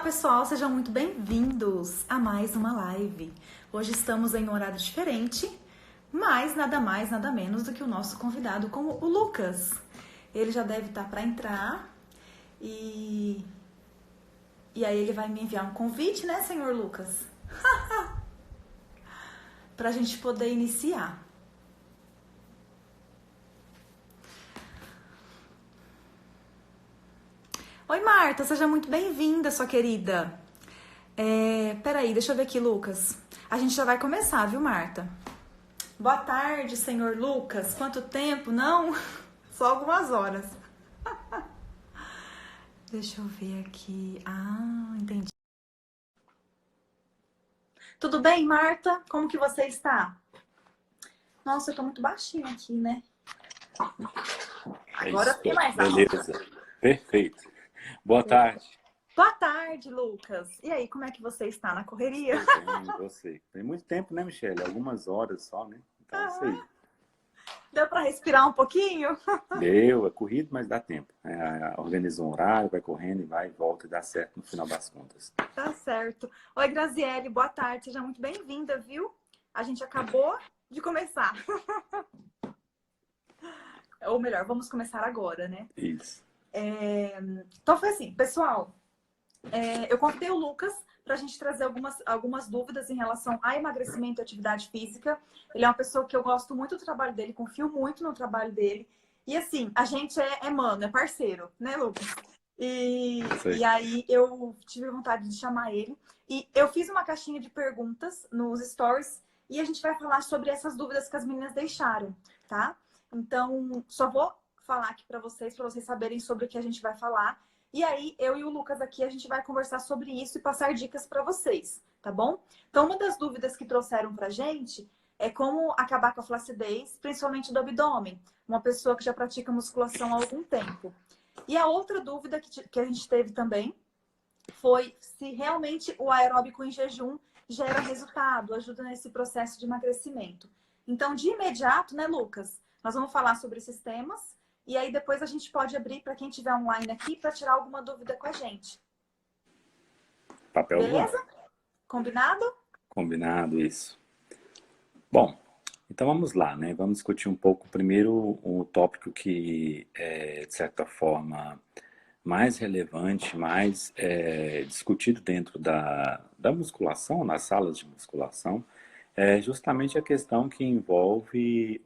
pessoal, sejam muito bem-vindos a mais uma live. Hoje estamos em um horário diferente, mas nada mais, nada menos do que o nosso convidado, como o Lucas. Ele já deve estar para entrar e aí ele vai me enviar um convite, né, senhor Lucas? Para a gente poder iniciar. Oi, Marta, seja muito bem-vinda, sua querida. Peraí, deixa eu ver aqui, Lucas. A gente já vai começar, viu, Marta? Boa tarde, senhor Lucas. Quanto tempo? Não? Só algumas horas. Deixa eu ver aqui. Ah, entendi. Tudo bem, Marta? Como que você está? Nossa, eu tô muito baixinho aqui, né? Agora eu fiquei mais alta. Beleza, perfeito. Boa tarde. Boa tarde, Lucas. E aí, como é que você está na correria? Estou bem, e você? Tem muito tempo, né, Michele? Algumas horas só, né? Então é isso aí. Deu para respirar um pouquinho? Deu, é corrido, mas dá tempo. Organiza um horário, vai correndo e vai e volta e dá certo no final das contas. Tá certo. Oi, Graziele, boa tarde. Seja muito bem-vinda, viu? A gente acabou de começar. Ou melhor, vamos começar agora, né? Isso. Então foi assim, pessoal. Eu convidei o Lucas para a gente trazer algumas dúvidas em relação a emagrecimento e atividade física. Ele é uma pessoa que eu gosto muito do trabalho dele, confio muito no trabalho dele. E assim, a gente é mano, é parceiro, né, Lucas? E aí eu tive vontade de chamar ele. E eu fiz uma caixinha de perguntas nos stories e a gente vai falar sobre essas dúvidas que as meninas deixaram, tá? Então, só vou falar aqui para vocês saberem sobre o que a gente vai falar. E aí, eu e o Lucas aqui, a gente vai conversar sobre isso e passar dicas para vocês, tá bom? Então, uma das dúvidas que trouxeram pra gente é como acabar com a flacidez, principalmente do abdômen. Uma pessoa que já pratica musculação há algum tempo. E a outra dúvida que a gente teve também foi se realmente o aeróbico em jejum gera resultado, ajuda nesse processo de emagrecimento. Então, de imediato, né, Lucas? Nós vamos falar sobre esses temas. E aí depois a gente pode abrir para quem estiver online aqui para tirar alguma dúvida com a gente. Papel Beleza? Combinado? Combinado, isso. Bom, então vamos lá, né? Vamos discutir um pouco primeiro um tópico que é, de certa forma, mais relevante, mais discutido dentro da musculação, nas salas de musculação, é justamente a questão que envolve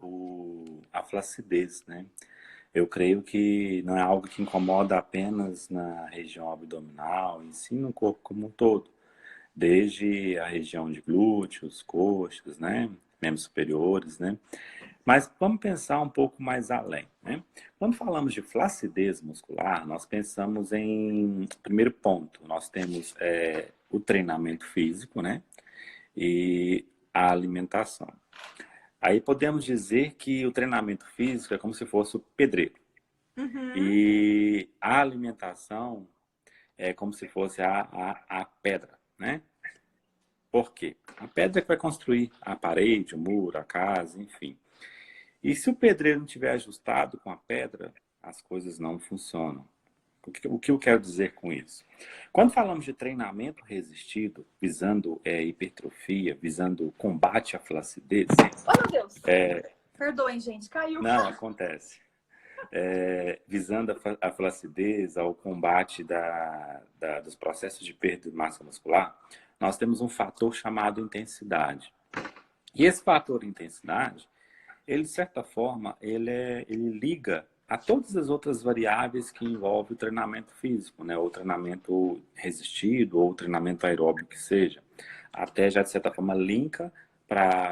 a flacidez, né? Eu creio que não é algo que incomoda apenas na região abdominal, e sim no corpo como um todo, desde a região de glúteos, coxas, né? Membros superiores, né? Mas vamos pensar um pouco mais além, né? Quando falamos de flacidez muscular, nós pensamos em, primeiro ponto, nós temos o treinamento físico, né? E a alimentação. Aí podemos dizer que o treinamento físico é como se fosse o pedreiro. E a alimentação é como se fosse a pedra, né? Por quê? A pedra é que vai construir a parede, o muro, a casa, enfim. E se o pedreiro não tiver ajustado com a pedra, as coisas não funcionam. O que eu quero dizer com isso? Quando falamos de treinamento resistido, visando hipertrofia, visando combate à flacidez... Oh, meu Deus! Perdoem, gente, caiu. Não, acontece. Visando a flacidez, ao combate dos processos de perda de massa muscular, nós temos um fator chamado intensidade. E esse fator intensidade, ele, de certa forma, ele liga a todas as outras variáveis que envolvem o treinamento físico, né? Ou treinamento resistido, ou treinamento aeróbico que seja. Até já, de certa forma,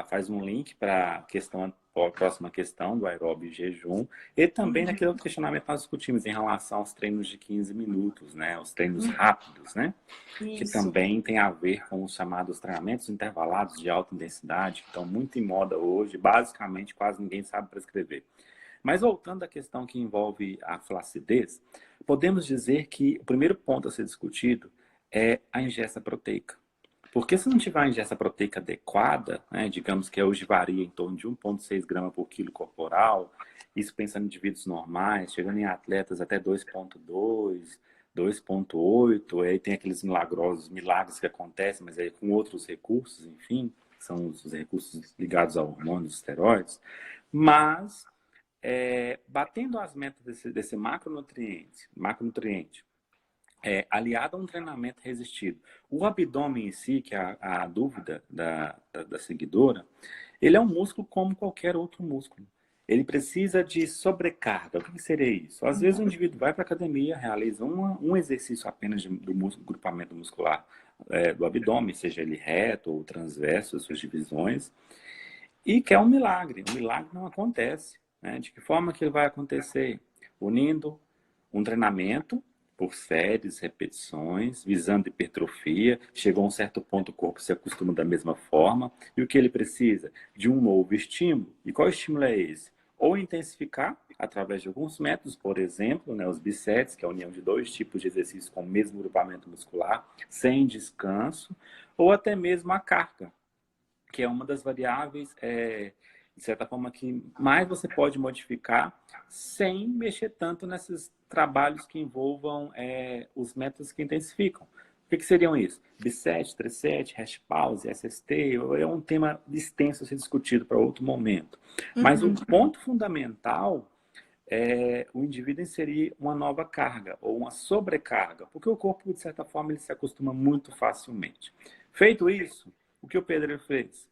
faz um link para a próxima questão do aeróbio e jejum, e também naquele outro questionamento que nós discutimos em relação aos treinos de 15 minutos, né? Os treinos rápidos, né? Que também tem a ver com os chamados treinamentos intervalados de alta intensidade, que estão muito em moda hoje, basicamente quase ninguém sabe prescrever. Mas voltando à questão que envolve a flacidez, podemos dizer que o primeiro ponto a ser discutido é a ingesta proteica. Porque se não tiver a ingesta proteica adequada, né, digamos que hoje varia em torno de 1,6 gramas por quilo corporal, isso pensando em indivíduos normais, chegando em atletas até 2,2, 2,8, aí tem aqueles milagrosos milagres que acontecem, mas aí com outros recursos, enfim, são os recursos ligados a hormônios, esteroides, mas batendo as metas desse macronutriente, aliado a um treinamento resistido. O abdômen em si, que é a dúvida da seguidora, ele é um músculo como qualquer outro músculo. Ele precisa de sobrecarga. O que seria isso? Às vezes o indivíduo vai para a academia, realiza um exercício apenas do grupamento muscular do abdômen, seja ele reto ou transverso, as suas divisões, e quer um milagre. O milagre não acontece. Né? De que forma que ele vai acontecer? Unindo um treinamento por séries, repetições, visando hipertrofia. Chegou a um certo ponto, o corpo se acostuma da mesma forma. E o que ele precisa? De um novo estímulo. E qual estímulo é esse? Ou intensificar, através de alguns métodos, por exemplo, né, os bisets, que é a união de 2 tipos de exercícios com o mesmo grupamento muscular, sem descanso, ou até mesmo a carga, que é uma das variáveis, de certa forma, que mais você pode modificar sem mexer tanto nesses trabalhos que envolvam os métodos que intensificam. O que seriam isso? Bisset, Trisset, Hash Pause, SST, é um tema extenso a ser discutido para outro momento. Mas o ponto fundamental é o indivíduo inserir uma nova carga ou uma sobrecarga, porque o corpo, de certa forma, ele se acostuma muito facilmente. Feito isso, o que o pedreiro fez?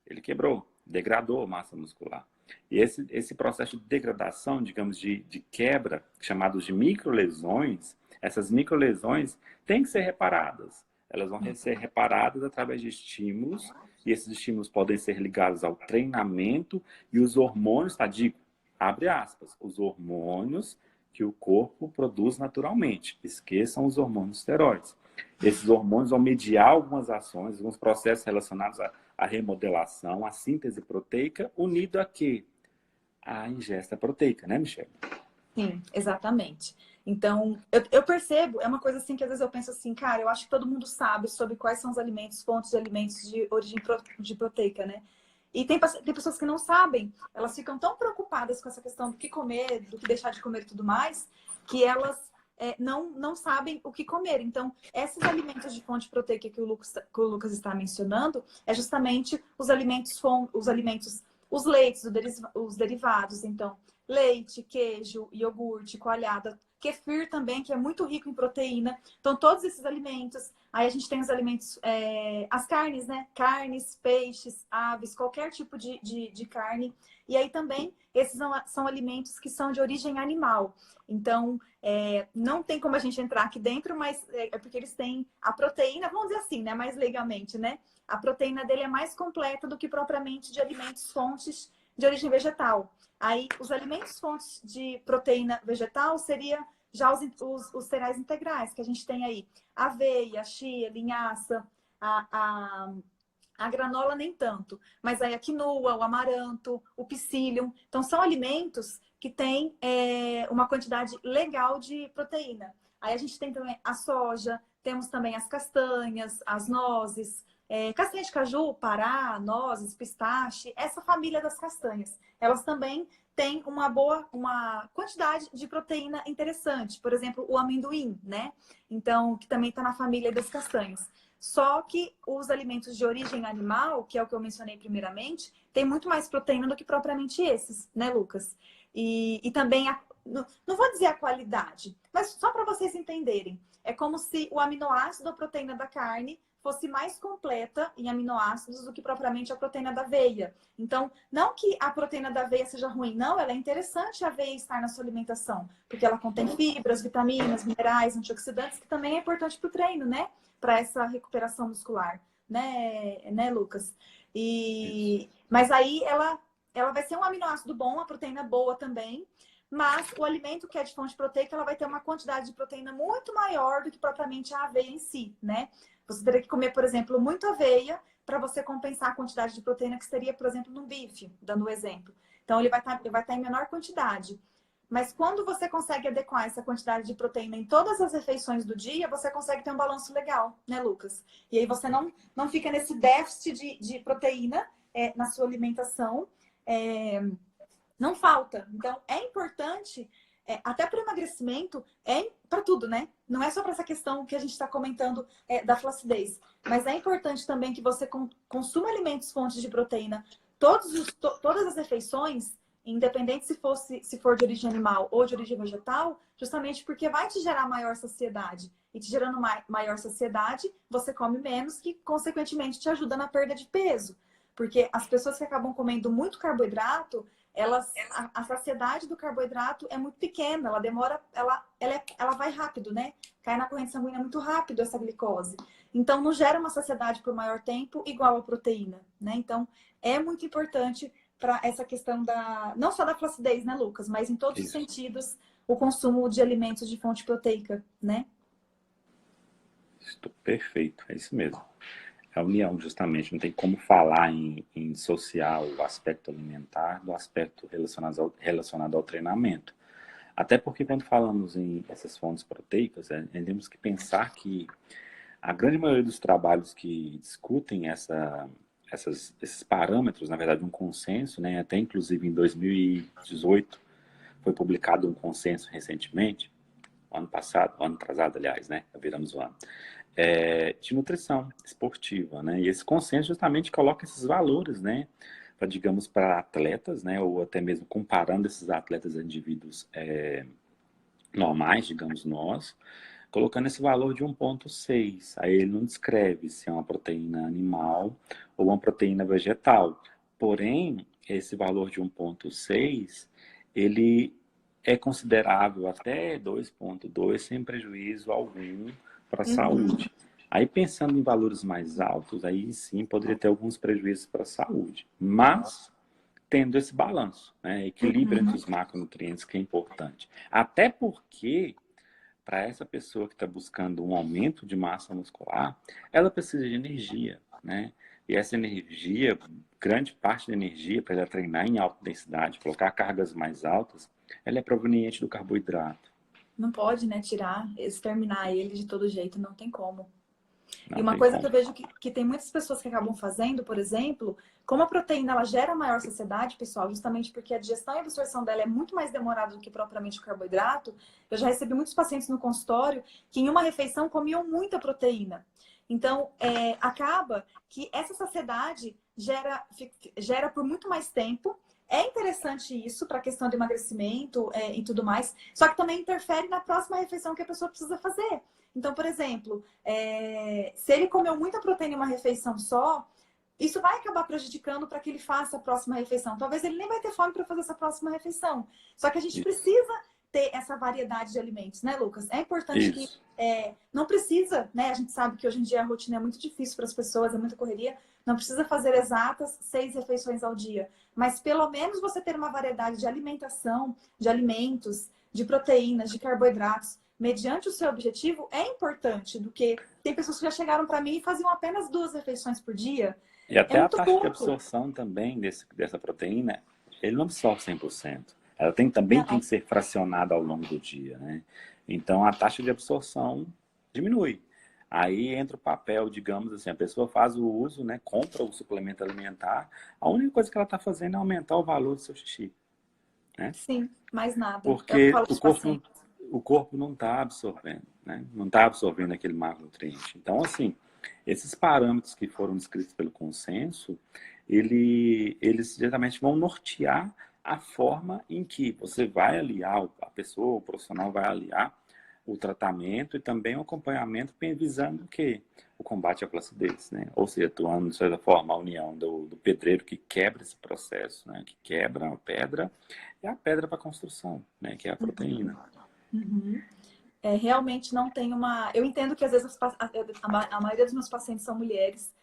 Ele quebrou, degradou a massa muscular. E esse processo de degradação, digamos, de quebra, chamados de microlesões, essas microlesões têm que ser reparadas. Elas vão ser reparadas através de estímulos, e esses estímulos podem ser ligados ao treinamento e os hormônios, tá? Digo, abre aspas, os hormônios que o corpo produz naturalmente. Esqueçam os hormônios esteroides. Esses hormônios vão mediar algumas ações, alguns processos relacionados à remodelação, à síntese proteica, unido a quê? A ingesta proteica, né, Michelle? Sim, exatamente. Então, eu percebo, é uma coisa assim que às vezes eu penso assim, cara, eu acho que todo mundo sabe sobre quais são os alimentos, fontes de alimentos de origem de proteica, né? E tem pessoas que não sabem, elas ficam tão preocupadas com essa questão do que comer, do que deixar de comer e tudo mais, que elas não sabem o que comer. Então, esses alimentos de fonte proteica que o Lucas está mencionando, é justamente os alimentos, os leites, os derivados. Então, leite, queijo, iogurte, coalhada, kefir também, que é muito rico em proteína. Então, todos esses alimentos. Aí a gente tem os alimentos, as carnes, né? Carnes, peixes, aves, qualquer tipo de carne. E aí também, esses são alimentos que são de origem animal. Então, não tem como a gente entrar aqui dentro, mas é porque eles têm a proteína, vamos dizer assim, né? Mais legalmente, né? A proteína dele é mais completa do que propriamente de alimentos fontes de origem vegetal. Aí, os alimentos fontes de proteína vegetal seria já os cereais integrais, que a gente tem aí. Aveia, chia, linhaça, a granola nem tanto. Mas aí a quinoa, o amaranto, o psyllium. Então, são alimentos que têm uma quantidade legal de proteína. Aí a gente tem também a soja, temos também as castanhas, as nozes, castanha de caju, pará, nozes, pistache, essa família das castanhas. Elas também têm uma quantidade de proteína interessante. Por exemplo, o amendoim, né? Então, que também está na família das castanhas. Só que os alimentos de origem animal, que é o que eu mencionei primeiramente, tem muito mais proteína do que propriamente esses, né, Lucas? E também, não vou dizer a qualidade, mas só para vocês entenderem. É como se o aminoácido da proteína da carne fosse mais completa em aminoácidos do que propriamente a proteína da aveia. Então, não que a proteína da aveia seja ruim, não, ela é interessante a aveia estar na sua alimentação, porque ela contém fibras, vitaminas, minerais, antioxidantes, que também é importante para o treino, né? Para essa recuperação muscular, né, Lucas? Mas aí ela vai ser um aminoácido bom, uma proteína boa também, mas o alimento que é de fonte proteica, ela vai ter uma quantidade de proteína muito maior do que propriamente a aveia em si, né? Você teria que comer, por exemplo, muito aveia para você compensar a quantidade de proteína que seria, por exemplo, no bife, dando um exemplo. Então, ele vai estar em menor quantidade. Mas quando você consegue adequar essa quantidade de proteína em todas as refeições do dia, você consegue ter um balanço legal, né, Lucas? E aí você não fica nesse déficit de proteína na sua alimentação. Não falta. Então, é importante, até para o emagrecimento, para tudo, né? Não é só para essa questão que a gente está comentando da flacidez, mas é importante também que você consuma alimentos fontes de proteína todas as refeições, independente se for de origem animal ou de origem vegetal, justamente porque vai te gerar maior saciedade. E te gerando maior saciedade, você come menos, que consequentemente te ajuda na perda de peso. Porque as pessoas que acabam comendo muito carboidrato, a saciedade do carboidrato é muito pequena, ela demora, ela vai rápido, né? Cai na corrente sanguínea muito rápido essa glicose. Então, não gera uma saciedade por maior tempo igual a proteína, né? Então, é muito importante para essa questão não só da flacidez, né, Lucas? Mas em todos os Isso. sentidos, o consumo de alimentos de fonte proteica, né? Perfeito, é isso mesmo. É a união, justamente. Não tem como falar em dissociar o aspecto alimentar do aspecto relacionado ao treinamento. Até porque quando falamos em essas fontes proteicas, temos que pensar que a grande maioria dos trabalhos que discutem esses parâmetros, na verdade um consenso, né, até inclusive em 2018 foi publicado um consenso recentemente, ano passado, ano atrasado, aliás, né, viramos o ano, de nutrição esportiva, né, e esse consenso justamente coloca esses valores, né, digamos, para atletas, né, ou até mesmo comparando esses atletas a indivíduos normais, digamos nós, colocando esse valor de 1,6. Aí ele não descreve se é uma proteína animal ou uma proteína vegetal. Porém, esse valor de 1,6, ele é considerável até 2,2 sem prejuízo algum para a saúde. Aí pensando em valores mais altos, aí sim poderia ter alguns prejuízos para a saúde. Mas tendo esse balanço, né? Equilíbrio entre os macronutrientes que é importante. Até porque para essa pessoa que está buscando um aumento de massa muscular, ela precisa de energia, né? E essa energia, grande parte da energia para ela treinar em alta densidade, colocar cargas mais altas, ela é proveniente do carboidrato. Não pode, né, exterminar ele de todo jeito, não tem como. Não E uma tem coisa que como. eu vejo que tem muitas pessoas que acabam fazendo, por exemplo, como a proteína ela gera maior saciedade, pessoal, justamente porque a digestão e a absorção dela é muito mais demorada do que propriamente o carboidrato, eu já recebi muitos pacientes no consultório que em uma refeição comiam muita proteína. Então, acaba que essa saciedade gera por muito mais tempo. É interessante isso para a questão do emagrecimento e tudo mais, só que também interfere na próxima refeição que a pessoa precisa fazer. Então, por exemplo, se ele comeu muita proteína em uma refeição só, isso vai acabar prejudicando para que ele faça a próxima refeição. Talvez ele nem vai ter fome para fazer essa próxima refeição. Só que a gente precisa ter essa variedade de alimentos, né, Lucas? É importante que não precisa, né? A gente sabe que hoje em dia a rotina é muito difícil para as pessoas, é muita correria. Não precisa fazer exatas 6 refeições ao dia. Mas pelo menos você ter uma variedade de alimentação, de alimentos, de proteínas, de carboidratos, mediante o seu objetivo, é importante. Do que tem pessoas que já chegaram para mim e faziam apenas 2 refeições por dia. E É até a muito taxa de pouco. absorção também dessa proteína, ele não absorve 100%. Ela também tem Não. que ser fracionada ao longo do dia, né? Então a taxa de absorção diminui. Aí entra o papel, digamos assim, a pessoa faz o uso, né, compra o suplemento alimentar, a única coisa que ela está fazendo é aumentar o valor do seu xixi, né? Sim, mais nada. É o que eu Porque falo para os pacientes. o corpo não está absorvendo, né? Não está absorvendo aquele macronutriente. Então, assim, esses parâmetros que foram descritos pelo consenso, eles diretamente vão nortear a forma em que você vai aliar, a pessoa, o profissional vai aliar o tratamento e também o acompanhamento visando o quê? O combate à flacidez, né? Ou seja, atuando de certa forma a união do pedreiro que quebra esse processo, né? Que quebra a pedra e a pedra para a construção, né? Que é a proteína. Uhum. Realmente não tem uma... Eu entendo que às vezes a maioria dos meus pacientes são mulheres.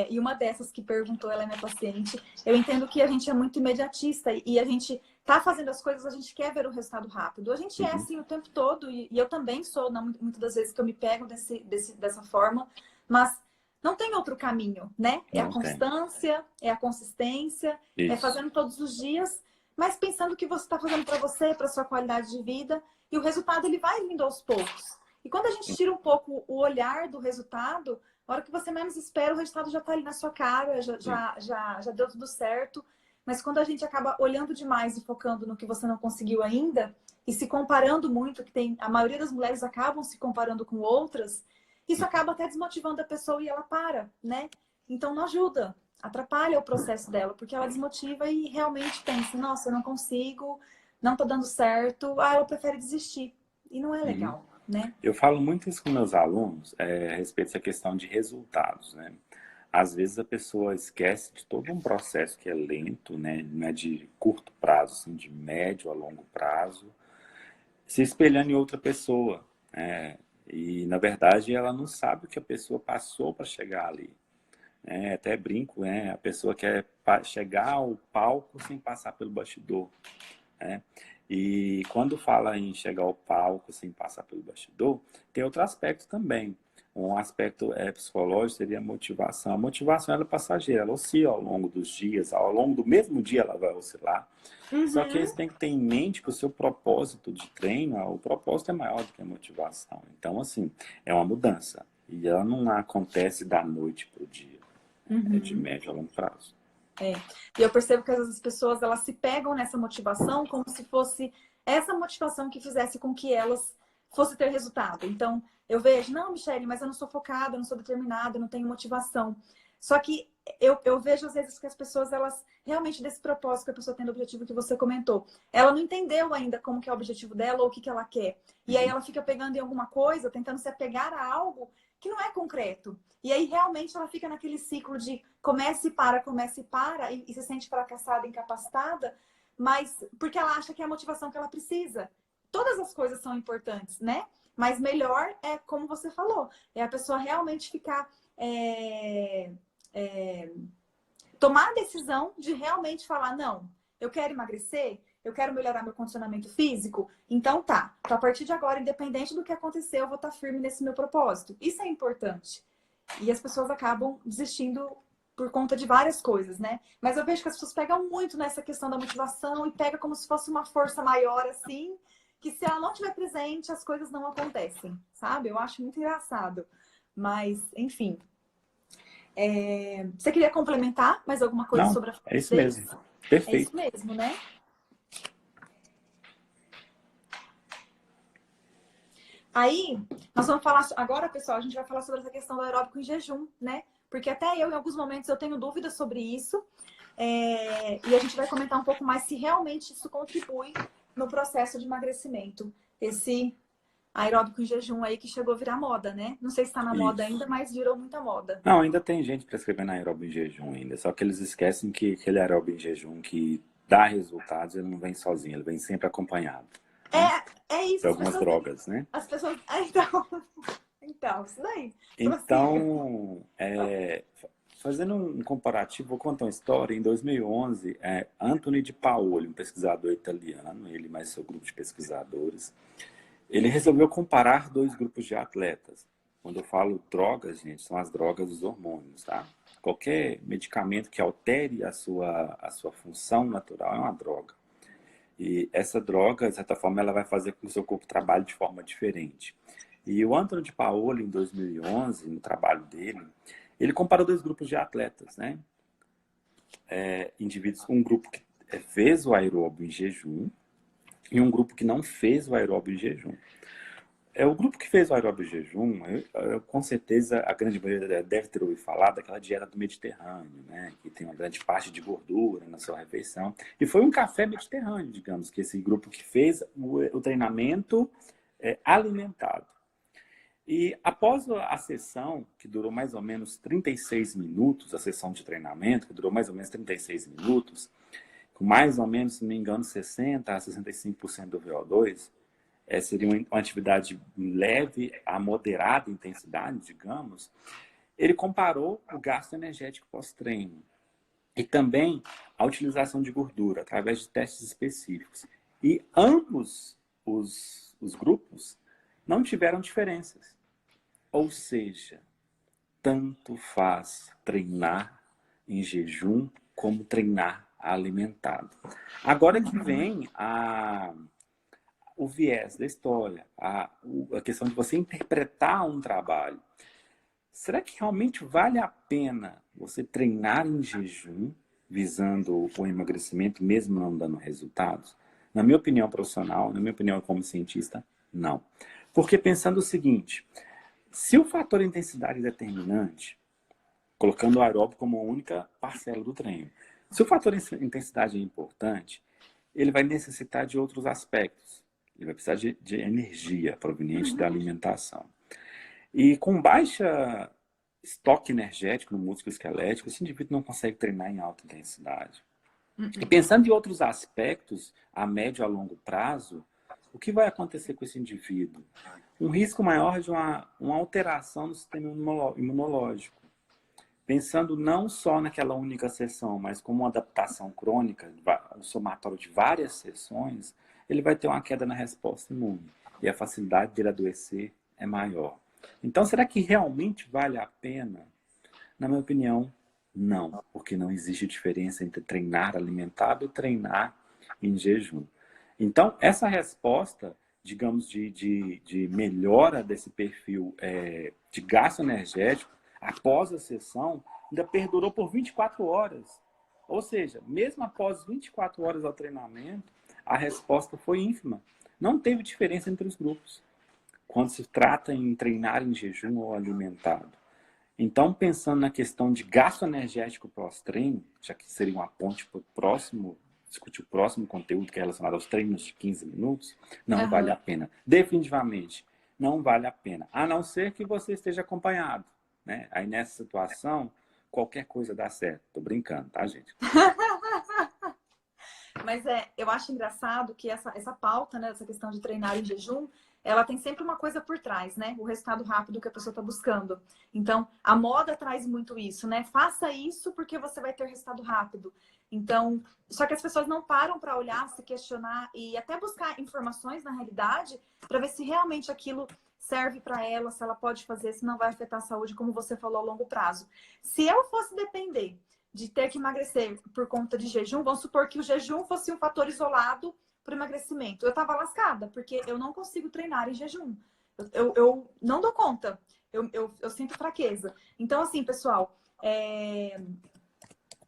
E uma dessas que perguntou, ela é minha paciente. Eu entendo que a gente é muito imediatista e a gente tá fazendo as coisas, a gente quer ver o resultado rápido. A gente é assim o tempo todo e eu também sou, muitas das vezes que eu me pego dessa forma, mas não tem outro caminho, né? É a Não tem. constância, é a consistência, é Isso. fazendo todos os dias, mas pensando que você está fazendo para você, para sua qualidade de vida, e o resultado ele vai vindo aos poucos. E quando a gente tira um pouco o olhar do resultado, a hora que você menos espera, o resultado já está ali na sua cara, já deu tudo certo. Mas quando a gente acaba olhando demais e focando no que você não conseguiu ainda, e se comparando muito, que tem a maioria das mulheres acabam se comparando com outras, isso acaba até desmotivando a pessoa e ela para, né? Então não ajuda, atrapalha o processo dela, porque ela desmotiva e realmente pensa, nossa, eu não consigo, não tá dando certo, ela prefere desistir. E não é Uhum. legal, né? Eu falo muito isso com meus alunos, a respeito dessa questão de resultados, né? Às vezes a pessoa esquece de todo um processo que é lento, né? Não é de curto prazo, assim, de médio a longo prazo, se espelhando em outra pessoa, né? E, na verdade, ela não sabe o que a pessoa passou para chegar ali. Né? Até brinco, né? A pessoa quer chegar ao palco sem passar pelo bastidor. Né? E quando fala em chegar ao palco sem passar pelo bastidor, tem outro aspecto também. Um aspecto psicológico seria a motivação. A motivação ela é passageira, ela oscila ao longo dos dias, ao longo do mesmo dia ela vai oscilar. Só que você tem que ter em mente que o seu propósito de treino, o propósito é maior do que a motivação. Então, assim, é uma mudança. E ela não acontece da noite para o dia. É de médio a longo prazo. É. E eu percebo que às vezes as pessoas elas se pegam nessa motivação como se fosse essa motivação que fizesse com que elas fossem ter resultado. Então, eu vejo, não, Michele, mas eu não sou focada, eu não sou determinada, eu não tenho motivação. Só que eu vejo às vezes que as pessoas, elas realmente desse propósito que a pessoa tem do objetivo que você comentou, ela não entendeu ainda como que é o objetivo dela ou o que que ela quer. E aí ela fica pegando em alguma coisa, tentando se apegar a algo que não é concreto. E aí realmente ela fica naquele ciclo de começa e para, e se sente fracassada, incapacitada, mas porque ela acha que é a motivação que ela precisa. Todas as coisas são importantes, né? Mas melhor é, como você falou, é a pessoa realmente ficar. Tomar a decisão de realmente falar, não, eu quero emagrecer, eu quero melhorar meu condicionamento físico, então tá. Então, a partir de agora, independente do que acontecer, eu vou estar firme nesse meu propósito. Isso é importante. E as pessoas acabam desistindo por conta de várias coisas, né? Mas eu vejo que as pessoas pegam muito nessa questão da motivação e pega como se fosse uma força maior, assim, que se ela não estiver presente, as coisas não acontecem, sabe? Eu acho muito engraçado. Mas, enfim. Você queria complementar mais alguma coisa Não, sobre a é isso fluidez? mesmo. É isso Perfeito. mesmo, né? Aí, nós vamos falar agora, pessoal, a gente vai falar sobre essa questão do aeróbico em jejum, né? Porque até eu, em alguns momentos, eu tenho dúvidas sobre isso. E a gente vai comentar um pouco mais se realmente isso contribui no processo de emagrecimento. Esse aeróbico em jejum aí que chegou a virar moda, né? Não sei se está na moda Isso. ainda, mas virou muita moda. Não, ainda tem gente prescrevendo aeróbio em jejum ainda, só que eles esquecem que aquele aeróbio em jejum que dá resultados, ele não vem sozinho, ele vem sempre acompanhado, né? É isso, De algumas drogas, né? as pessoas. Então, isso daí. Prossiga. Então, fazendo um comparativo, vou contar uma história. Em 2011, Anthony de Paoli, um pesquisador italiano, ele mais seu grupo de pesquisadores, ele resolveu comparar dois grupos de atletas. Quando eu falo drogas, gente, são as drogas dos hormônios, tá? Qualquer medicamento que altere a sua função natural é uma droga. E essa droga, de certa forma, ela vai fazer com que o seu corpo trabalhe de forma diferente. E o Anthony de Paoli, em 2011, no trabalho dele, ele comparou dois grupos de atletas, né? Indivíduos, um grupo que fez o aeróbio em jejum e um grupo que não fez o aeróbio em jejum. O grupo que fez o aeróbio em jejum, com certeza a grande maioria deve ter ouvido falar daquela dieta do Mediterrâneo, né? Que tem uma grande parte de gordura na sua refeição. E foi um café mediterrâneo, digamos, que esse grupo que fez o treinamento alimentado. E após a sessão, que durou mais ou menos 36 minutos, a sessão de treinamento, que durou mais ou menos 36 minutos, com mais ou menos, se não me engano, 60% a 65% do VO2, seria uma atividade leve a moderada intensidade, digamos, ele comparou o gasto energético pós-treino e também a utilização de gordura através de testes específicos. E ambos os grupos não tiveram diferenças. Ou seja, tanto faz treinar em jejum como treinar alimentado. Agora que vem o viés da história, a questão de você interpretar um trabalho. Será que realmente vale a pena você treinar em jejum, visando o emagrecimento, mesmo não dando resultados? Na minha opinião profissional, na minha opinião como cientista, não. Porque pensando o seguinte, se o fator intensidade é determinante, colocando o aeróbico como a única parcela do treino, se o fator intensidade é importante, ele vai necessitar de outros aspectos. Ele vai precisar de energia proveniente da alimentação. E com baixa estoque energético no músculo esquelético, esse indivíduo não consegue treinar em alta intensidade. E pensando em outros aspectos, a médio e a longo prazo, o que vai acontecer com esse indivíduo? Um risco maior de uma alteração no sistema imunológico. Pensando não só naquela única sessão, mas como uma adaptação crônica, um somatório de várias sessões, ele vai ter uma queda na resposta imune. E a facilidade dele adoecer é maior. Então, será que realmente vale a pena? Na minha opinião, não. Porque não existe diferença entre treinar alimentado e treinar em jejum. Então, essa resposta, digamos, de melhora desse perfil de gasto energético, após a sessão, ainda perdurou por 24 horas. Ou seja, mesmo após 24 horas ao treinamento, a resposta foi ínfima. Não teve diferença entre os grupos, quando se trata em treinar em jejum ou alimentado. Então, pensando na questão de gasto energético pós-treino, já que seria uma ponte para o próximo, discutir o próximo conteúdo que é relacionado aos treinos de 15 minutos, não vale a pena. Definitivamente, não vale a pena. A não ser que você esteja acompanhado. Né? Aí nessa situação, qualquer coisa dá certo. Tô brincando, tá, gente? Mas eu acho engraçado que essa pauta, né, essa questão de treinar em jejum, ela tem sempre uma coisa por trás, né? O resultado rápido que a pessoa está buscando. Então, a moda traz muito isso, né? Faça isso porque você vai ter resultado rápido. Então, só que as pessoas não param para olhar, se questionar e até buscar informações na realidade para ver se realmente aquilo serve para ela, se ela pode fazer, se não vai afetar a saúde, como você falou, a longo prazo. Se eu fosse depender de ter que emagrecer por conta de jejum, vamos supor que o jejum fosse um fator isolado para o emagrecimento. Eu estava lascada, porque eu não consigo treinar em jejum. Eu não dou conta. Eu sinto fraqueza. Então, assim, pessoal,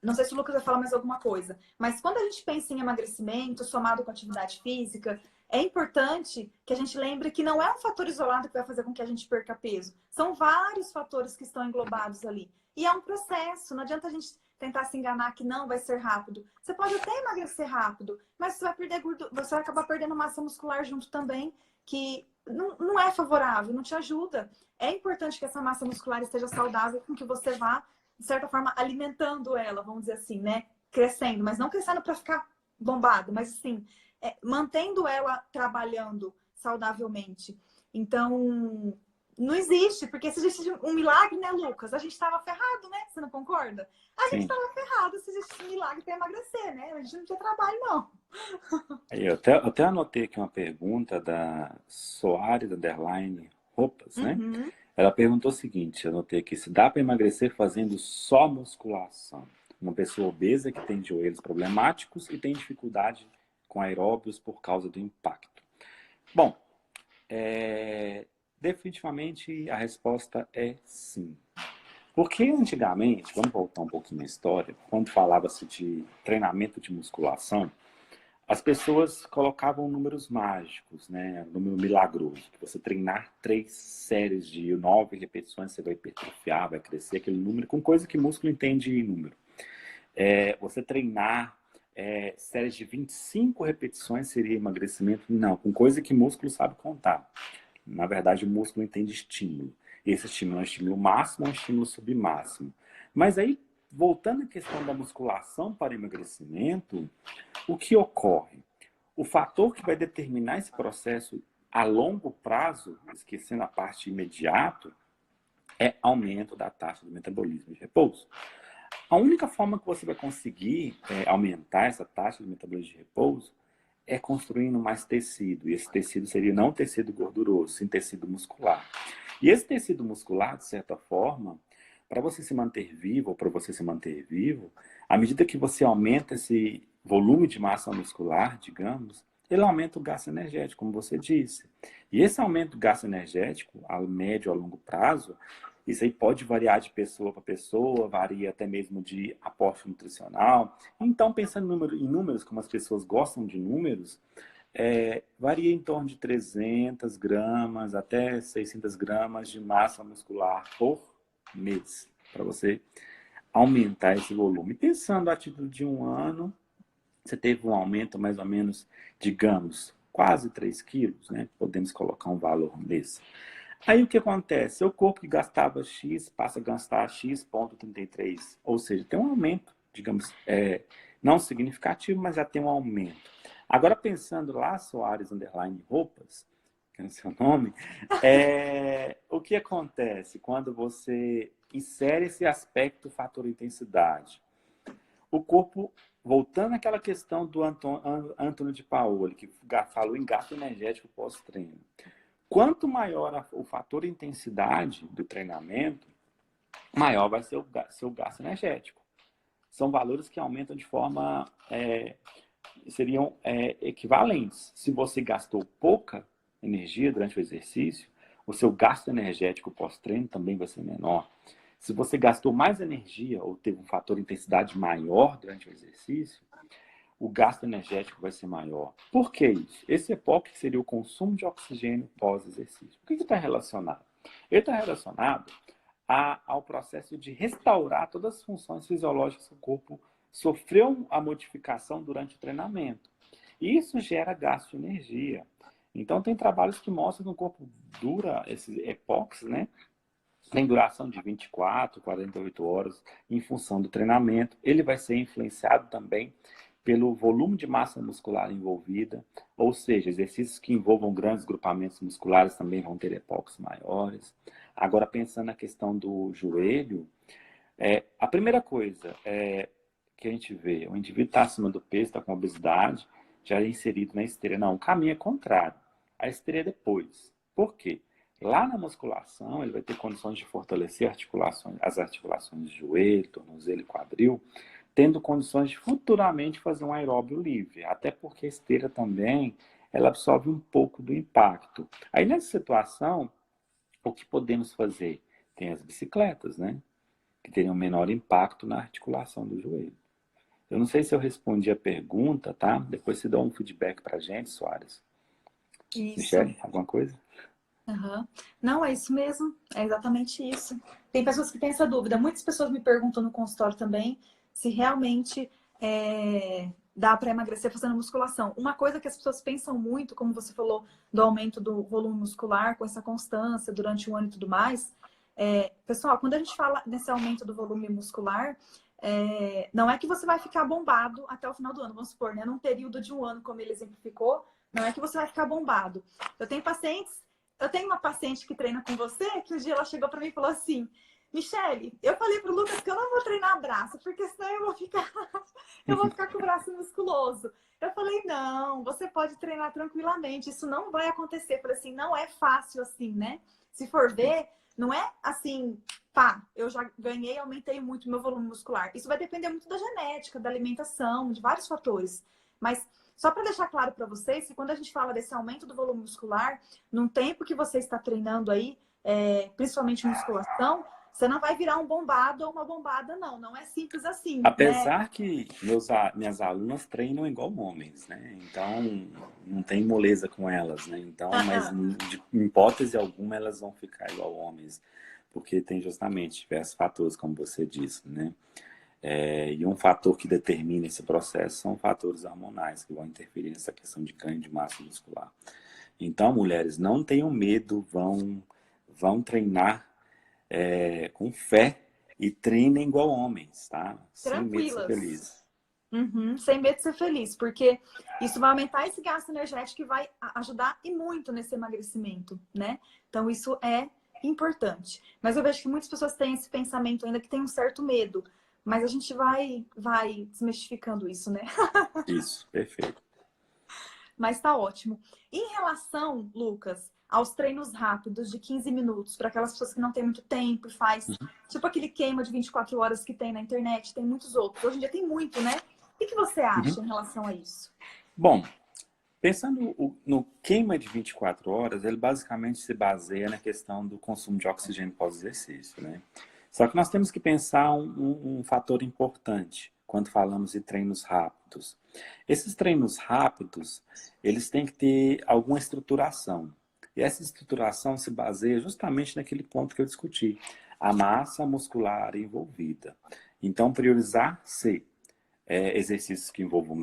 não sei se o Lucas vai falar mais alguma coisa, mas quando a gente pensa em emagrecimento somado com atividade física, é importante que a gente lembre que não é um fator isolado que vai fazer com que a gente perca peso. São vários fatores que estão englobados ali. E é um processo, não adianta a gente tentar se enganar que não vai ser rápido. Você pode até emagrecer rápido, mas você vai perder gordura, você vai acabar perdendo massa muscular junto também, que não é favorável, não te ajuda. É importante que essa massa muscular esteja saudável, com que você vá, de certa forma, alimentando ela, vamos dizer assim, né? Crescendo, mas não crescendo para ficar bombado, mas assim, mantendo ela trabalhando saudavelmente. Então, não existe, porque se existisse um milagre, né, Lucas? A gente estava ferrado, né? Você não concorda? A gente estava ferrado se existisse um milagre para emagrecer, né? A gente não tinha trabalho, não. Aí, eu até anotei aqui uma pergunta da Soares Underline Roupas, né? Ela perguntou o seguinte, eu anotei aqui, se dá para emagrecer fazendo só musculação? Uma pessoa obesa que tem joelhos problemáticos e tem dificuldade com aeróbios por causa do impacto. Bom, definitivamente a resposta é sim. Porque antigamente, vamos voltar um pouquinho na história, quando falava-se de treinamento de musculação, as pessoas colocavam números mágicos, né? Número milagroso. Que você treinar 3 séries de 9 repetições, você vai hipertrofiar, vai crescer aquele número, com coisa que músculo entende em número. Você treinar séries de 25 repetições seria emagrecimento? Não, com coisa que músculo sabe contar. Na verdade, o músculo entende estímulo. Esse estímulo é um estímulo máximo ou um estímulo submáximo. Mas aí, voltando à questão da musculação para emagrecimento, o que ocorre? O fator que vai determinar esse processo a longo prazo, esquecendo a parte imediata, é aumento da taxa do metabolismo de repouso. A única forma que você vai conseguir aumentar essa taxa de metabolismo de repouso é construindo mais tecido. E esse tecido seria não tecido gorduroso, sim tecido muscular. E esse tecido muscular, de certa forma, para você se manter vivo ou para você se manter vivo, à medida que você aumenta esse volume de massa muscular, digamos, ele aumenta o gasto energético, como você disse. E esse aumento do gasto energético, a médio e a longo prazo, Isso aí pode variar de pessoa para pessoa, varia até mesmo de aporte nutricional. Então, pensando em números, como as pessoas gostam de números, varia em torno de 300 gramas até 600 gramas de massa muscular por mês, para você aumentar esse volume. Pensando a título de um ano, você teve um aumento mais ou menos, digamos, quase 3 quilos, né? Podemos colocar um valor nesse. Aí o que acontece? Seu corpo que gastava X passa a gastar X,33. Ou seja, tem um aumento, digamos, não significativo, mas já tem um aumento. Agora pensando lá, Soares Underline Roupas, que é o seu nome, o que acontece quando você insere esse aspecto fator intensidade? O corpo, voltando àquela questão do Antônio de Paoli, que falou em gasto energético pós-treino. Quanto maior o fator intensidade do treinamento, maior vai ser o seu gasto energético. São valores que aumentam de forma... seriam equivalentes. Se você gastou pouca energia durante o exercício, o seu gasto energético pós-treino também vai ser menor. Se você gastou mais energia ou teve um fator de intensidade maior durante o exercício, o gasto energético vai ser maior. Por que isso? Esse EPOC seria o consumo de oxigênio pós-exercício. O que está relacionado? Ele está relacionado ao processo de restaurar todas as funções fisiológicas que o corpo sofreu a modificação durante o treinamento. E isso gera gasto de energia. Então, tem trabalhos que mostram que o corpo dura, esses EPOCs, né? Tem duração de 24, 48 horas em função do treinamento. Ele vai ser influenciado também pelo volume de massa muscular envolvida, ou seja, exercícios que envolvam grandes grupamentos musculares também vão ter EPOCs maiores. Agora, pensando na questão do joelho, a primeira coisa que a gente vê, o indivíduo está acima do peso, está com obesidade, já é inserido na esteira. Não, o caminho é contrário. A esteira é depois. Por quê? Lá na musculação, ele vai ter condições de fortalecer as articulações de joelho, tornozelo e quadril, tendo condições de futuramente fazer um aeróbio livre. Até porque a esteira também, ela absorve um pouco do impacto. Aí, nessa situação, o que podemos fazer? Tem as bicicletas, né? Que teriam menor impacto na articulação do joelho. Eu não sei se eu respondi a pergunta, tá? Depois você dá um feedback pra gente, Soares. Isso. Michele, alguma coisa? Uhum. Não, é isso mesmo. É exatamente isso. Tem pessoas que têm essa dúvida. Muitas pessoas me perguntam no consultório também se realmente dá para emagrecer fazendo musculação. Uma coisa que as pessoas pensam muito, como você falou, do aumento do volume muscular com essa constância durante o ano e tudo mais. Pessoal, quando a gente fala nesse aumento do volume muscular, não é que você vai ficar bombado até o final do ano. Vamos supor, né? Num período de um ano, como ele exemplificou, não é que você vai ficar bombado. Eu tenho uma paciente que treina com você, que um dia ela chegou para mim e falou assim: Michele, eu falei pro Lucas que eu não vou treinar braço, porque senão eu vou ficar com o braço musculoso. Eu falei, não, você pode treinar tranquilamente, isso não vai acontecer. Eu falei assim, não é fácil assim, né? Se for ver, não é assim, pá, eu já ganhei, aumentei muito meu volume muscular. Isso vai depender muito da genética, da alimentação, de vários fatores. Mas só para deixar claro para vocês que quando a gente fala desse aumento do volume muscular, num tempo que você está treinando aí, principalmente musculação, você não vai virar um bombado ou uma bombada, não. Não é simples assim, Apesar né? que minhas alunas treinam igual homens, né? Então, não tem moleza com elas, né? Então, mas de hipótese alguma elas vão ficar igual homens, porque tem justamente diversos fatores, como você disse, né? E um fator que determina esse processo são fatores hormonais que vão interferir nessa questão de ganho de massa muscular. Então, mulheres, não tenham medo, vão treinar com fé e treinem igual homens, tá? Sem medo de ser Tranquilas. feliz. Uhum, sem medo de ser feliz, porque isso vai aumentar esse gasto energético e vai ajudar e muito nesse emagrecimento, né? Então, isso é importante. Mas eu vejo que muitas pessoas têm esse pensamento ainda que tem um certo medo. Mas a gente vai desmistificando isso, né? Isso, perfeito. Mas tá ótimo. Em relação, Lucas, aos treinos rápidos de 15 minutos, para aquelas pessoas que não têm muito tempo e faz, tipo aquele queima de 24 horas que tem na internet, tem muitos outros. Hoje em dia tem muito, né? O que você Uhum. acha em relação a isso? Bom, Pensando no queima de 24 horas, ele basicamente se baseia na questão do consumo de oxigênio pós-exercício, né? Só que nós temos que pensar um fator importante quando falamos de treinos rápidos. Esses treinos rápidos, eles têm que ter alguma estruturação. E essa estruturação se baseia justamente naquele ponto que eu discuti, a massa muscular envolvida. Então, priorizar C, exercícios que envolvam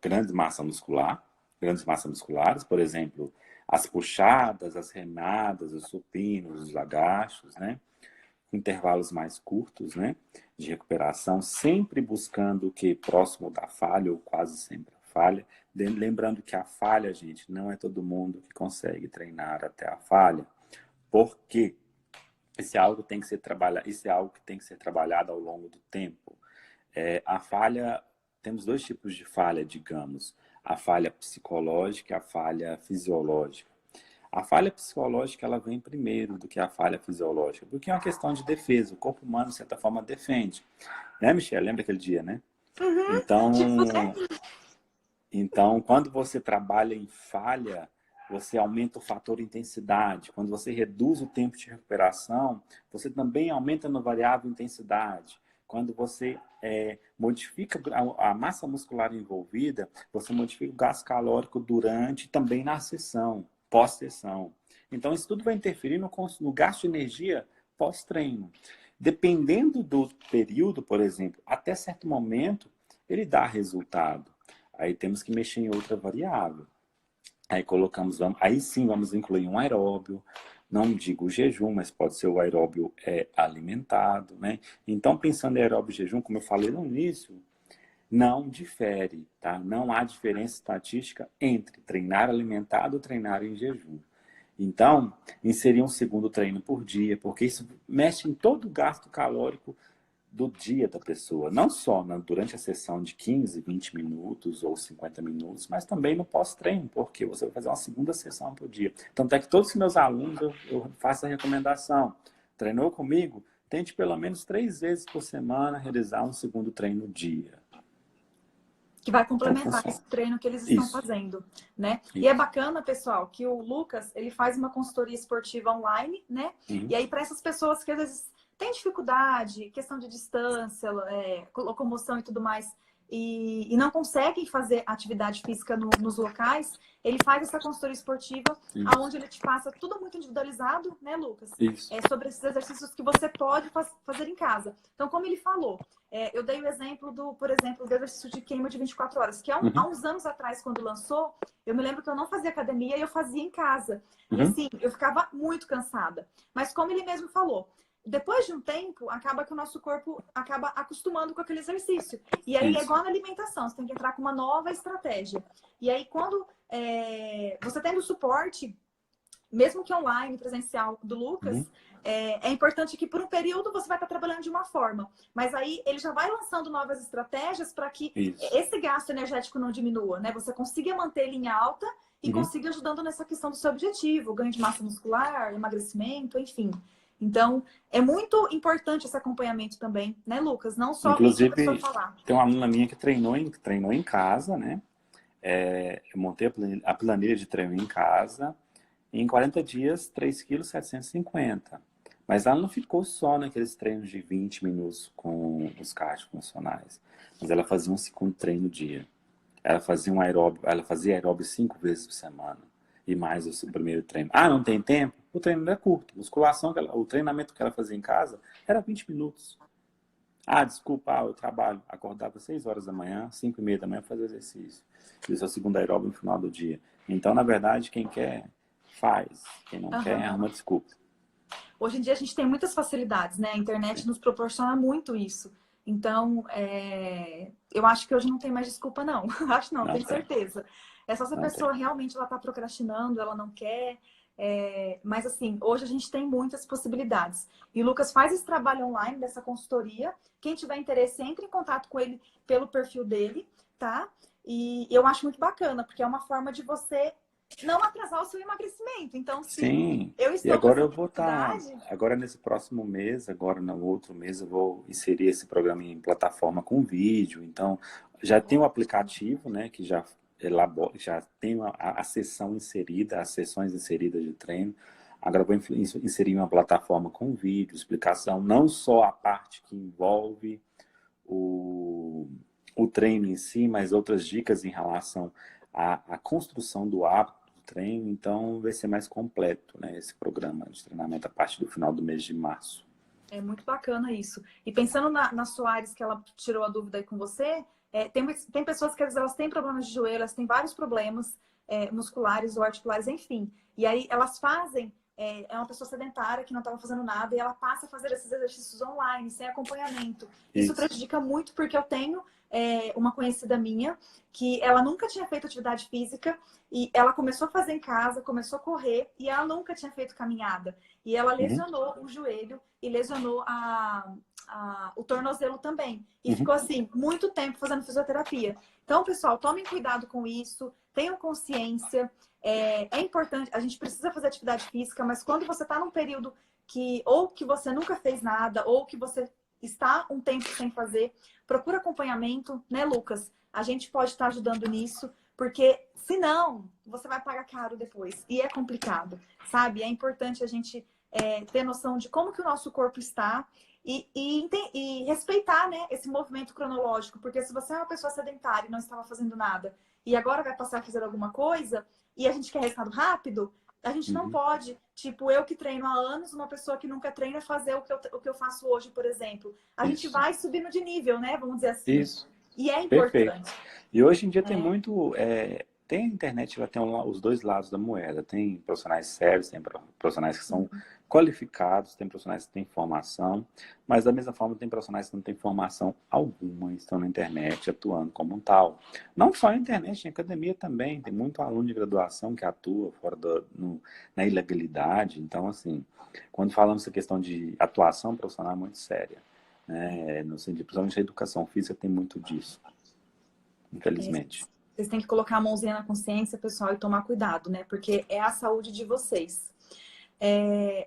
grandes massas musculares, por exemplo, as puxadas, as remadas, os supinos, os agachos, né? Intervalos mais curtos, né? De recuperação, sempre buscando o que próximo da falha ou quase sempre a falha. Lembrando que a falha, gente, não é todo mundo que consegue treinar até a falha, porque isso é algo que tem que ser trabalhado, isso é algo que tem que ser trabalhado ao longo do tempo. A falha, temos dois tipos de falha, digamos, a falha psicológica e a falha fisiológica. A falha psicológica, ela vem primeiro do que a falha fisiológica, porque é uma questão de defesa, o corpo humano, de certa forma, defende. Né, Michelle? Lembra aquele dia, né? Uhum. Então, quando você trabalha em falha, você aumenta o fator intensidade. Quando você reduz o tempo de recuperação, você também aumenta no variável intensidade. Quando você modifica a massa muscular envolvida, você modifica o gasto calórico durante e também na sessão, pós-sessão. Então, isso tudo vai interferir no gasto de energia pós-treino. Dependendo do período, por exemplo, até certo momento, ele dá resultado. Aí temos que mexer em outra variável. Aí sim vamos incluir um aeróbio, não digo jejum, mas pode ser o aeróbio alimentado, né? Então, pensando em aeróbio e jejum, como eu falei no início, não difere, tá? Não há diferença estatística entre treinar alimentado e treinar em jejum. Então, inserir um segundo treino por dia, porque isso mexe em todo o gasto calórico do dia da pessoa, não só durante a sessão de 15, 20 minutos ou 50 minutos, mas também no pós-treino, porque você vai fazer uma segunda sessão por dia. Tanto é que todos os meus alunos, eu faço a recomendação. Treinou comigo? Tente pelo menos 3 vezes por semana realizar um segundo treino no dia. Que vai Então, complementar funciona. esse treino que eles estão Isso. fazendo, né? Isso. E é bacana, pessoal, que o Lucas, ele faz uma consultoria esportiva online, né? Uhum. E aí, para essas pessoas que às vezes têm dificuldade, questão de distância, locomoção e tudo mais, e não conseguem fazer atividade física nos locais, ele faz essa consultoria esportiva, onde ele te passa tudo muito individualizado, né, Lucas? Isso. Sobre esses exercícios que você pode fazer em casa. Então, como ele falou, eu dei o exemplo por exemplo, do exercício de queima de 24 horas, que há uns anos atrás, quando lançou, eu me lembro que eu não fazia academia e eu fazia em casa. E assim, eu ficava muito cansada. Mas como ele mesmo falou, depois de um tempo, acaba que o nosso corpo acaba acostumando com aquele exercício. E aí é igual na alimentação, você tem que entrar com uma nova estratégia. E aí, quando você tem o suporte, mesmo que online, presencial, do Lucas, é importante que por um período você vai estar trabalhando de uma forma. Mas aí ele já vai lançando novas estratégias para que esse gasto energético não diminua, né? Você consiga manter ele em alta e consiga ajudando nessa questão do seu objetivo, ganho de massa muscular, emagrecimento, enfim. Então, é muito importante esse acompanhamento também, né, Lucas? Não só inclusive, a pessoa falar. Tem uma aluna minha que treinou em casa, né? Eu montei a planilha de treino em casa. E em 40 dias, 3,750 kg. Mas ela não ficou só naqueles treinos de 20 minutos com os cardio-funcionais. Mas ela fazia um segundo treino no dia. Ela fazia aeróbio 5 vezes por semana. E mais o primeiro treino. Ah, não tem tempo? O treino era curto. O treinamento que ela fazia em casa era 20 minutos. Ah, desculpa, eu trabalho. Acordava 6 horas da manhã, 5 e meia da manhã, fazer exercício. Fiz o segundo aeróbio no final do dia. Então, na verdade, quem quer, faz. Quem não quer, é uma desculpa. Hoje em dia a gente tem muitas facilidades, né? A internet nos proporciona muito isso. Então, eu acho que hoje não tem mais desculpa, não. Acho não, tenho certeza. É só se a pessoa realmente ela tá procrastinando, ela não quer. Mas assim, hoje a gente tem muitas possibilidades. E o Lucas faz esse trabalho online dessa consultoria. Quem tiver interesse, entre em contato com ele pelo perfil dele, tá? E eu acho muito bacana, porque é uma forma de você não atrasar o seu emagrecimento. Então, sim, eu estou e agora eu vou estar, agora nesse próximo mês, agora no outro mês eu vou inserir esse programa em plataforma com vídeo. Então, já tem o aplicativo, né, que já já tenho a sessão inserida, as sessões inseridas de treino. Agora vou inserir uma plataforma com vídeo, explicação, não só a parte que envolve o treino em si, mas outras dicas em relação à construção do hábito do treino. Então vai ser mais completo, né, esse programa de treinamento a partir do final do mês de março. É muito bacana isso. E pensando na Soares, que ela tirou a dúvida aí com você, tem pessoas que às vezes elas têm problemas de joelho, elas têm vários problemas musculares ou articulares, enfim. E aí elas fazem, é uma pessoa sedentária que não estava fazendo nada e ela passa a fazer esses exercícios online, sem acompanhamento. Isso prejudica muito porque eu tenho uma conhecida minha que ela nunca tinha feito atividade física e ela começou a fazer em casa, começou a correr e ela nunca tinha feito caminhada. E ela lesionou o joelho e lesionou o tornozelo também. E ficou assim, muito tempo fazendo fisioterapia. Então, pessoal, tomem cuidado com isso, tenham consciência. É importante, a gente precisa fazer atividade física, mas quando você está num período ou que você nunca fez nada, ou que você está um tempo sem fazer, procura acompanhamento, né, Lucas? A gente pode estar ajudando nisso, porque senão você vai pagar caro depois. E é complicado, sabe? É importante a gente ter noção de como que o nosso corpo está e respeitar, né, esse movimento cronológico. Porque se você é uma pessoa sedentária e não estava fazendo nada, e agora vai passar a fazer alguma coisa, e a gente quer resultado rápido, a gente não pode, tipo, eu que treino há anos, uma pessoa que nunca treina, fazer o que eu faço hoje, por exemplo. A gente vai subindo de nível, né? Vamos dizer assim. Isso. E é Perfeito. importante. E hoje em dia tem muito... tem a internet, ela tem os dois lados da moeda. Tem profissionais sérios, tem profissionais que são qualificados, tem profissionais que têm formação, mas da mesma forma tem profissionais que não têm formação alguma, estão na internet atuando como um tal. Não só na internet, em academia também, tem muito aluno de graduação que atua fora na ilegalidade. Então, assim, quando falamos essa questão de atuação profissional é muito séria, né? No sentido, principalmente a educação física tem muito disso, infelizmente. Vocês têm que colocar a mãozinha na consciência, pessoal, e tomar cuidado, né? Porque é a saúde de vocês.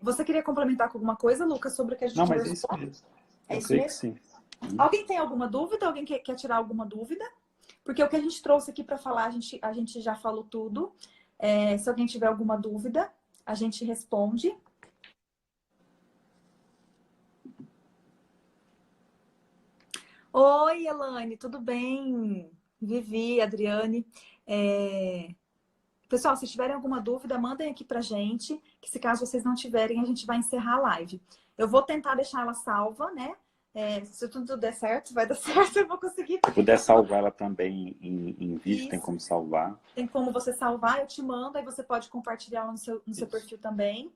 Você queria complementar com alguma coisa, Lucas, sobre o que a gente conversou? Não, mas é isso mesmo. É Eu isso creio mesmo? que sim. Alguém tem alguma dúvida? Alguém quer tirar alguma dúvida? Porque o que a gente trouxe aqui para falar, a gente já falou tudo. Se alguém tiver alguma dúvida, a gente responde. Oi, Elane, tudo bem? Vivi, Adriane. Pessoal, se tiverem alguma dúvida, mandem aqui pra gente, que se caso vocês não tiverem, a gente vai encerrar a live. Eu vou tentar deixar ela salva, né? Se tudo der certo, vai dar certo, eu vou conseguir. Se puder salvar ela também em vídeo, Isso. tem como salvar. Tem como você salvar, eu te mando, aí você pode compartilhar ela no seu perfil também.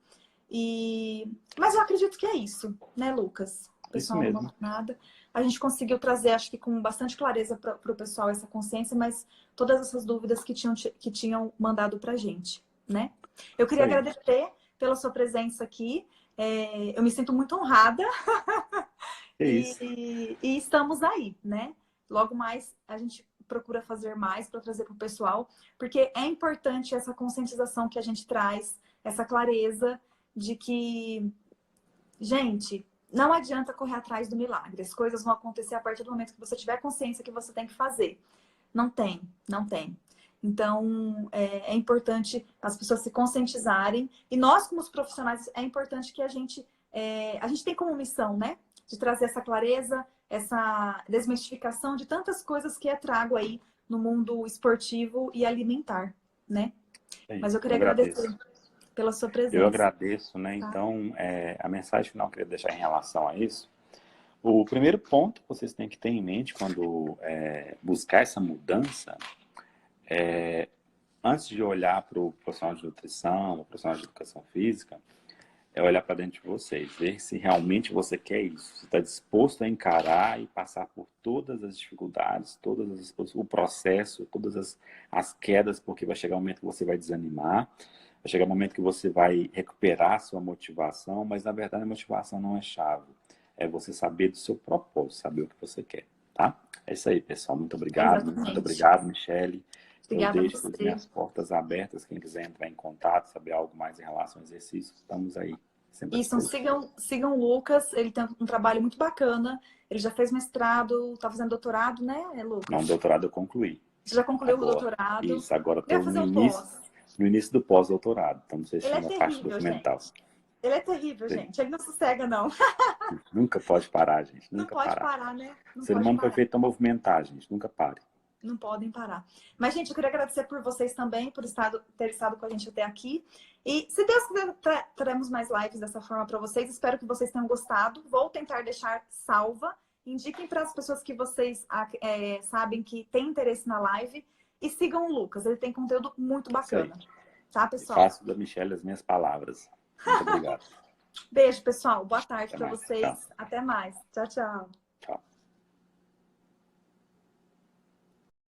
Mas eu acredito que é isso, né, Lucas? O pessoal não mandou nada. A gente conseguiu trazer, acho que com bastante clareza para o pessoal essa consciência, mas todas essas dúvidas que tinham mandado para a gente, né? Eu queria agradecer pela sua presença aqui. Eu me sinto muito honrada. E estamos aí, né? Logo mais a gente procura fazer mais para trazer para o pessoal, porque é importante essa conscientização que a gente traz, essa clareza de que, gente, não adianta correr atrás do milagre. As coisas vão acontecer a partir do momento que você tiver consciência que você tem que fazer. Não tem. Então, é importante as pessoas se conscientizarem. E nós, como os profissionais, é importante que a gente tem como missão, né? De trazer essa clareza, essa desmistificação de tantas coisas que trago aí no mundo esportivo e alimentar, né? Mas eu queria agradecer pela sua presença. Eu agradeço, né? Então, a mensagem final que eu queria deixar em relação a isso, o primeiro ponto que vocês têm que ter em mente quando buscar essa mudança antes de olhar para o profissional de nutrição, o profissional de educação física, é olhar para dentro de vocês, ver se realmente você quer isso, se está disposto a encarar e passar por todas as dificuldades, o processo, todas as quedas, porque vai chegar um momento que você vai desanimar, vai chegar um momento que você vai recuperar a sua motivação, mas na verdade a motivação não é chave, é você saber do seu propósito, saber o que você quer, tá? É isso aí, pessoal, muito obrigado, muito obrigado, Michele. Obrigada. Eu deixo as minhas portas abertas, quem quiser entrar em contato, saber algo mais em relação ao exercício, estamos aí. Isso, sigam o Lucas, ele tem um trabalho muito bacana, ele já fez mestrado, está fazendo doutorado, né, Lucas? Não, doutorado eu concluí. Você já concluiu o Agora, doutorado. isso, agora Vai estou fazer o pós. no início do pós-doutorado. Então, não sei se Ele é chama parte terrível, documental. gente. Ele é terrível, gente. Ele não sossega, não. Nunca pode parar, gente. Não Nunca pode parar. parar, né? O Não ser pode humano foi parar. feito para movimentar, gente. Nunca pare. Não podem parar. Mas, gente, eu queria agradecer por vocês também, por ter estado com a gente até aqui. E, se Deus quiser, teremos mais lives dessa forma para vocês. Espero que vocês tenham gostado. Vou tentar deixar salva. Indiquem para as pessoas que vocês sabem que têm interesse na live. E sigam o Lucas. Ele tem conteúdo muito bacana. Tá, pessoal? Faço da Michelle as minhas palavras. Muito obrigado. Beijo, pessoal. Boa tarde para mais. vocês. Tchau. Até mais. Tchau, tchau. Tchau.